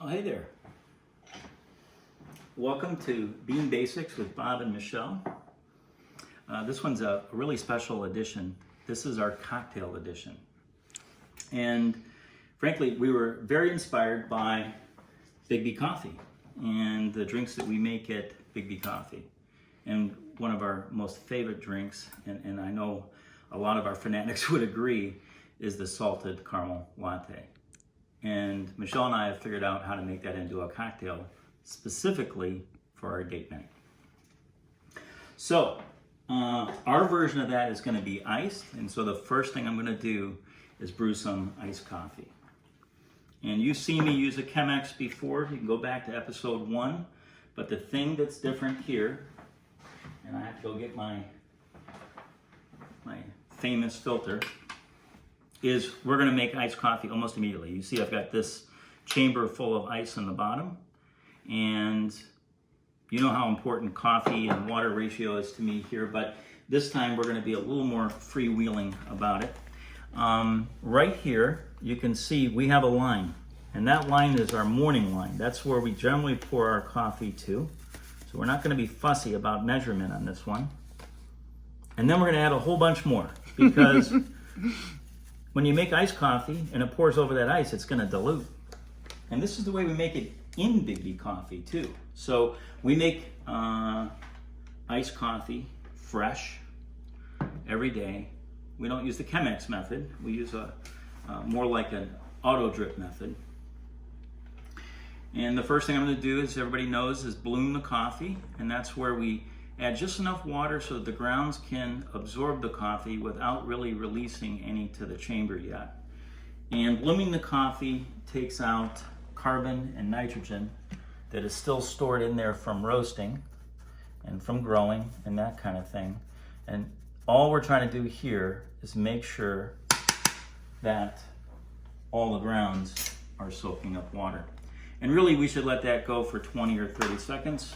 Oh, hey there. Welcome to Bean Basics with Bob and Michelle. This one's a really special edition. This is our cocktail edition. And frankly, we were very inspired by BIGGBY Coffee and the drinks that we make at BIGGBY Coffee. And one of our most favorite drinks, and I know a lot of our fanatics would agree, is the salted caramel latte. And Michelle and I have figured out how to make that into a cocktail specifically for our date night. So our version of that is going to be iced, and so the first thing I'm going to do is brew some iced coffee. And you've seen me use a Chemex before. You can go back to episode 1, but the thing that's different here, and I have to go get my famous filter, is we're going to make iced coffee almost immediately. You see I've got this chamber full of ice on the bottom, and you know how important coffee and water ratio is to me here, but this time we're going to be a little more freewheeling about it. Right here you can see we have a line, and that line is our morning line. That's where we generally pour our coffee to, so we're not going to be fussy about measurement on this one. And then we're going to add a whole bunch more, because when you make iced coffee and it pours over that ice, it's going to dilute. And this is the way we make it in BIGGBY Coffee too. So we make iced coffee fresh every day. We don't use the Chemex method. We use a more like an auto drip method. And the first thing I'm going to do, as everybody knows, is bloom the coffee, and that's where we add just enough water so that the grounds can absorb the coffee without really releasing any to the chamber yet. And blooming the coffee takes out carbon and nitrogen that is still stored in there from roasting and from growing and that kind of thing. And all we're trying to do here is make sure that all the grounds are soaking up water. And really we should let that go for 20 or 30 seconds.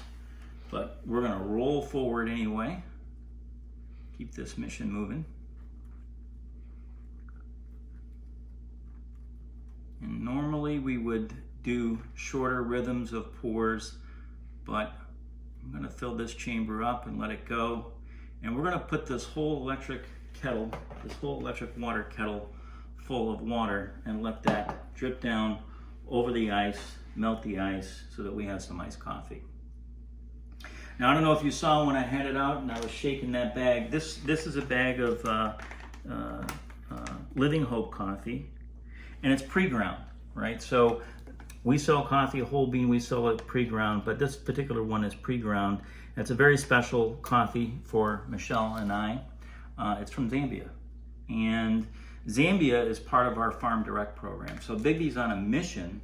But we're going to roll forward anyway. Keep this mission moving. And normally we would do shorter rhythms of pours, but I'm going to fill this chamber up and let it go. And we're going to put this whole electric kettle, this whole electric water kettle full of water, and let that drip down over the ice, melt the ice, so that we have some iced coffee. Now, I don't know if you saw when I had it out and I was shaking that bag. This is a bag of Living Hope coffee, and it's pre-ground, right? So we sell coffee whole bean, we sell it pre-ground, but this particular one is pre-ground. It's a very special coffee for Michelle and I. It's from Zambia, and Zambia is part of our Farm Direct program. So BIGGBY's on a mission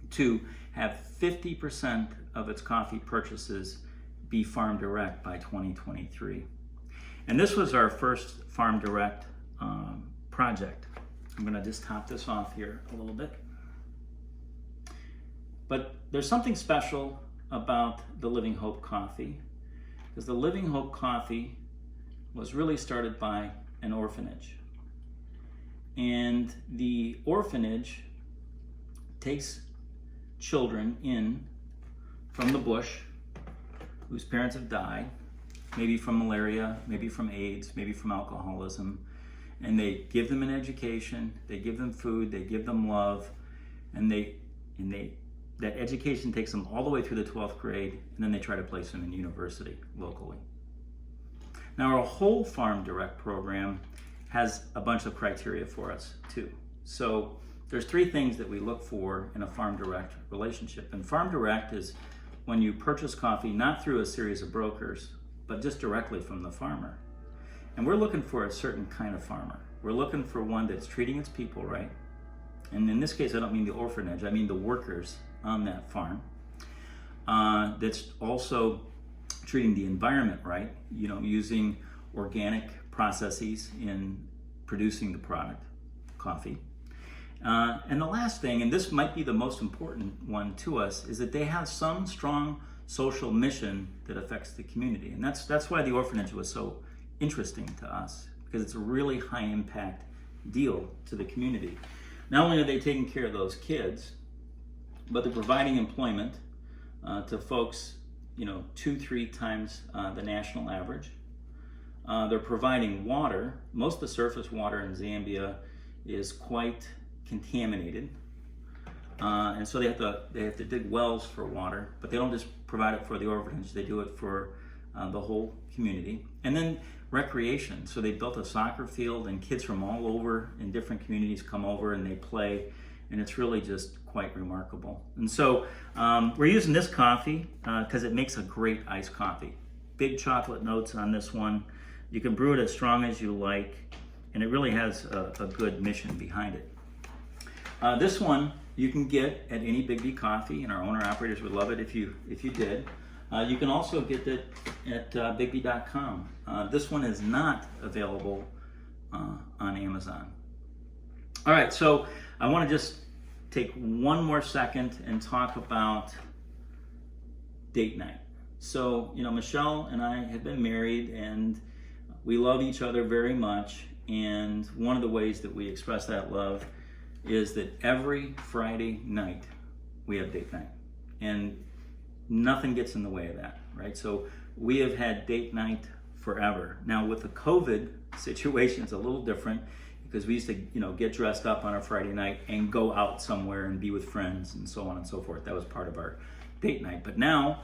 to have 50% of its coffee purchases be Farm Direct by 2023. And this was our first Farm Direct project. I'm gonna just top this off here a little bit. But there's something special about the Living Hope coffee, because the Living Hope coffee was really started by an orphanage. And the orphanage takes children in from the bush whose parents have died, maybe from malaria, maybe from AIDS, maybe from alcoholism, and they give them an education, they give them food, they give them love, and that education takes them all the way through the 12th grade, and then they try to place them in university locally. Now, our whole Farm Direct program has a bunch of criteria for us too. So there's 3 things that we look for in a Farm Direct relationship. And Farm Direct is when you purchase coffee not through a series of brokers, but just directly from the farmer. And we're looking for a certain kind of farmer. We're looking for one that's treating its people right. And in this case, I don't mean the orphanage, I mean the workers on that farm. That's also treating the environment right, you know, using organic processes in producing the product, coffee. And the last thing, and this might be the most important one to us, is that they have some strong social mission that affects the community. And that's why the orphanage was so interesting to us, because it's a really high impact deal to the community. Not only are they taking care of those kids, but they're providing employment to folks, 2-3 times the national average. They're providing water. Most of the surface water in Zambia is quite contaminated, and so they have to dig wells for water. But they don't just provide it for the orphanage; they do it for the whole community. And then recreation. So they built a soccer field, and kids from all over in different communities come over and they play, and it's really just quite remarkable. And so we're using this coffee because it makes a great iced coffee. Big chocolate notes on this one. You can brew it as strong as you like, and it really has a good mission behind it. This one you can get at any BIGGBY Coffee, and our owner-operators would love it if you did. You can also get it at BIGGBY.com. This one is not available on Amazon. All right, so I want to just take one more second and talk about date night. So, Michelle and I have been married, and we love each other very much. And one of the ways that we express that love is that every Friday night we have date night. And nothing gets in the way of that, right? So we have had date night forever. Now with the COVID situation, it's a little different because we used to, get dressed up on a Friday night and go out somewhere and be with friends and so on and so forth. That was part of our date night. But now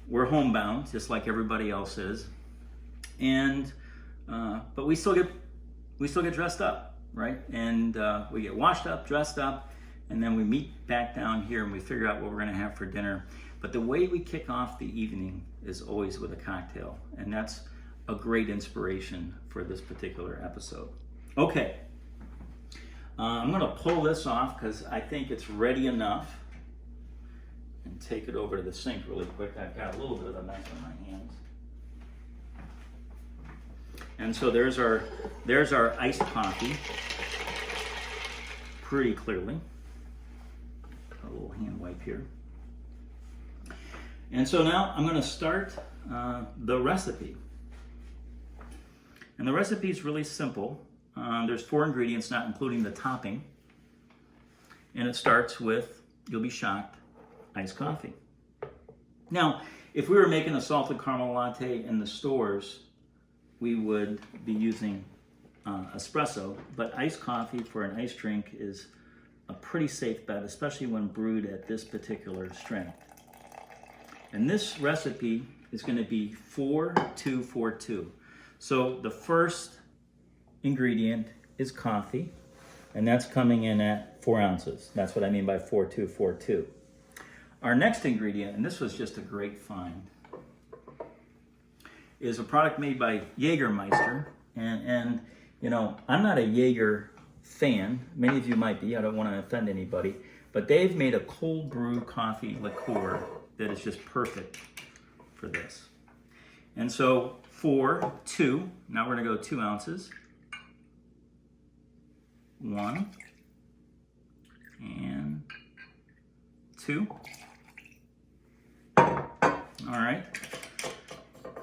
we're homebound, just like everybody else is, and but we still get dressed up, right? And we get washed up, dressed up, and then we meet back down here and we figure out what we're going to have for dinner. But the way we kick off the evening is always with a cocktail, and that's a great inspiration for this particular episode. Okay, I'm going to pull this off because I think it's ready enough, and take it over to the sink really quick. I've got a little bit of a mess on my hands. And so there's our iced coffee, pretty clearly. A little hand wipe here. And so now I'm going to start the recipe. And the recipe is really simple. There's 4 ingredients, not including the topping. And it starts with, you'll be shocked, iced coffee. Now, if we were making a salted caramel latte in the stores, we would be using espresso. But iced coffee for an iced drink is a pretty safe bet, especially when brewed at this particular strength. And this recipe is going to be 4-2-4-2. So the first ingredient is coffee, and that's coming in at 4 ounces. That's what I mean by 4-2-4-2. Our next ingredient, and this was just a great find, is a product made by Jägermeister. And I'm not a Jaeger fan. Many of you might be. I don't want to offend anybody. But they've made a cold brew coffee liqueur that is just perfect for this. And so 4-2, now we're going to go 2 ounces. 1 and 2. All right.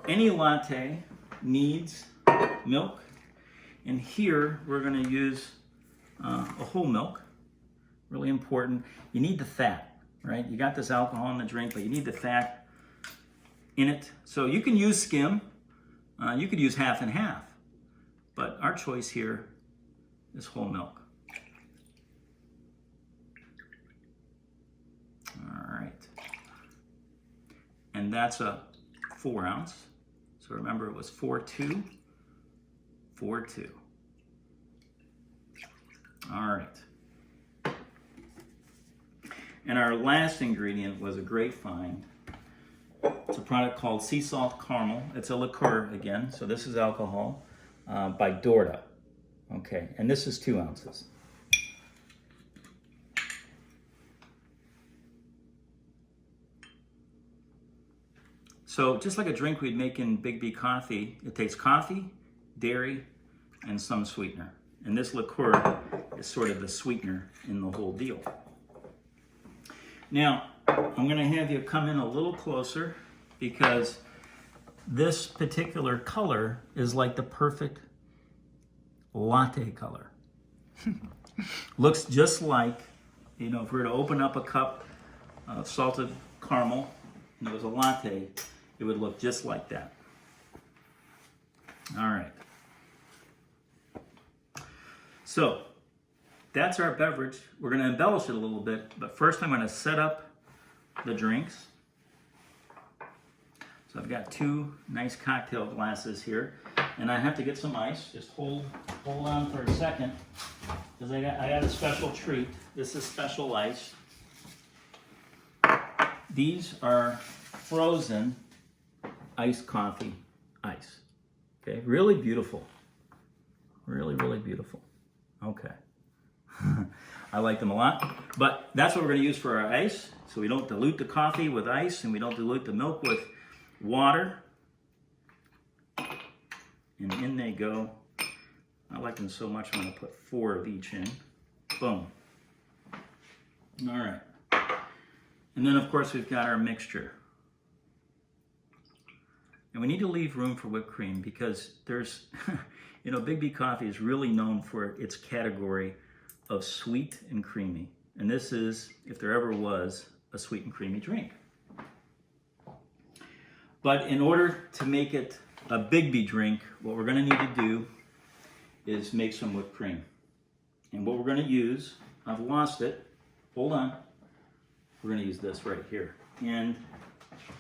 Any latte needs milk, and here we're going to use a whole milk. Really important. You need the fat, right? You got this alcohol in the drink, but you need the fat in it. So you can use skim. You could use half and half, but our choice here is whole milk. All right. And that's a 4 ounce. So remember, it was 4-2-4-2. All right. And our last ingredient was a great find. It's a product called Sea Salt Caramel. It's a liqueur again, so this is alcohol, by Dorda. Okay, and this is 2 ounces. So just like a drink we'd make in BIGGBY Coffee, it takes coffee, dairy, and some sweetener. And this liqueur is sort of the sweetener in the whole deal. Now, I'm going to have you come in a little closer because this particular color is like the perfect latte color. Looks just like, if we were to open up a cup salted caramel and it was a latte, it would look just like that. All right. So that's our beverage. We're going to embellish it a little bit, but first I'm going to set up the drinks. So I've got 2 nice cocktail glasses here, and I have to get some ice. Just hold on for a second, because I got a special treat. This is special ice. These are frozen iced coffee ice. Okay, really beautiful. Really, really beautiful. Okay. I like them a lot, but that's what we're going to use for our ice. So we don't dilute the coffee with ice, and we don't dilute the milk with water. And in they go. I like them so much I'm going to put 4 of each in. Boom. All right. And then of course we've got our mixture. And we need to leave room for whipped cream because there's, you know, BIGGBY Coffee is really known for its category of sweet and creamy. And this is, if there ever was, a sweet and creamy drink. But in order to make it a BIGGBY drink, what we're going to need to do is make some whipped cream. And what we're going to use, I've lost it. Hold on. We're going to use this right here. And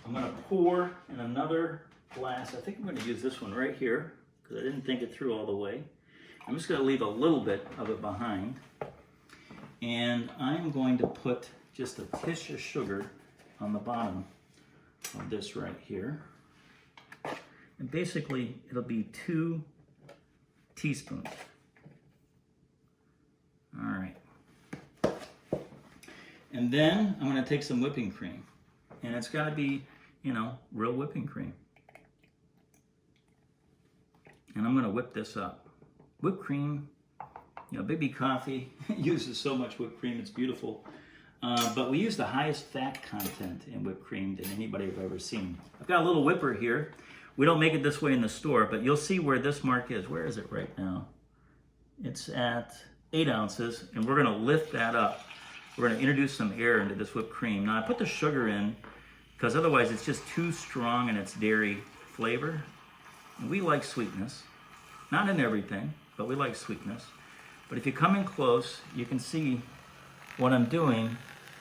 I'm going to pour in another glass. I think I'm going to use this one right here because I didn't think it through all the way. I'm just going to leave a little bit of it behind. And I'm going to put just a pinch of sugar on the bottom of this right here. And basically, it'll be 2 teaspoons. All right. And then I'm going to take some whipping cream. And it's got to be, you know, real whipping cream. And I'm going to whip this up. Whipped cream, you know, BIGGBY Coffee uses so much whipped cream, it's beautiful. But we use the highest fat content in whipped cream than anybody I've ever seen. I've got a little whipper here. We don't make it this way in the store, but you'll see where this mark is. Where is it right now? It's at 8 ounces, and we're going to lift that up. We're going to introduce some air into this whipped cream. Now, I put the sugar in because otherwise it's just too strong in its dairy flavor. And we like sweetness. Not in everything, but we like sweetness. But if you come in close, you can see what I'm doing.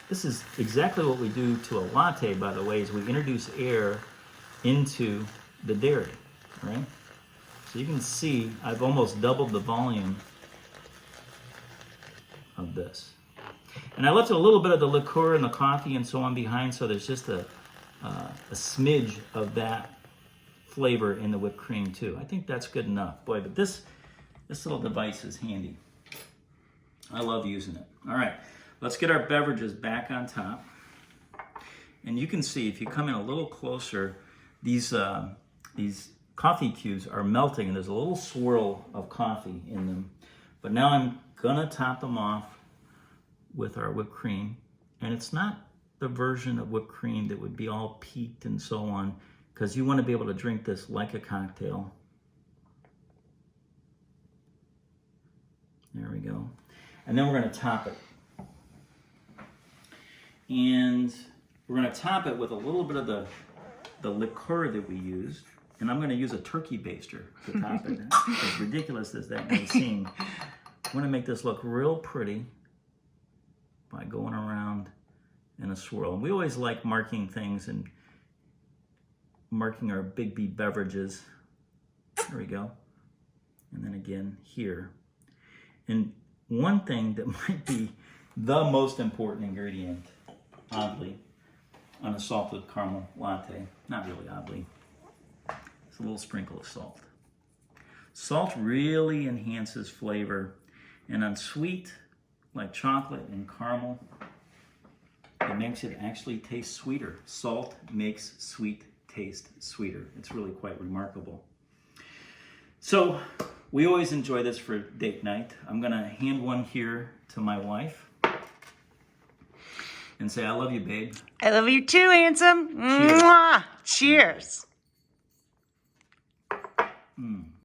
This is exactly what we do to a latte, by the way, is we introduce air into the dairy, right? So you can see I've almost doubled the volume of this. And I left a little bit of the liqueur and the coffee and so on behind, so there's just a smidge of that flavor in the whipped cream too. I think that's good enough. Boy, but this little device is handy. I love using it. All right, let's get our beverages back on top. And you can see, if you come in a little closer, these coffee cubes are melting, and there's a little swirl of coffee in them. But now I'm gonna top them off with our whipped cream. And it's not the version of whipped cream that would be all peaked and so on, because you want to be able to drink this like a cocktail. There we go. And then we're going to top it. And we're going to top it with a little bit of the liqueur that we used. And I'm going to use a turkey baster to top it. As ridiculous as that may seem. I want to make this look real pretty by going around in a swirl. And we always like marking things and marking our BIGGBY beverages. There we go. And then again here. And one thing that might be the most important ingredient, oddly, on a salted caramel latte, not really oddly, it's a little sprinkle of salt. Salt really enhances flavor, and on sweet, like chocolate and caramel, it makes it actually taste sweeter. Salt makes sweet taste sweeter. It's really quite remarkable. So we always enjoy this for date night. I'm gonna hand one here to my wife and say, I love you, babe. I love you too, handsome. Cheers. Mwah! Cheers.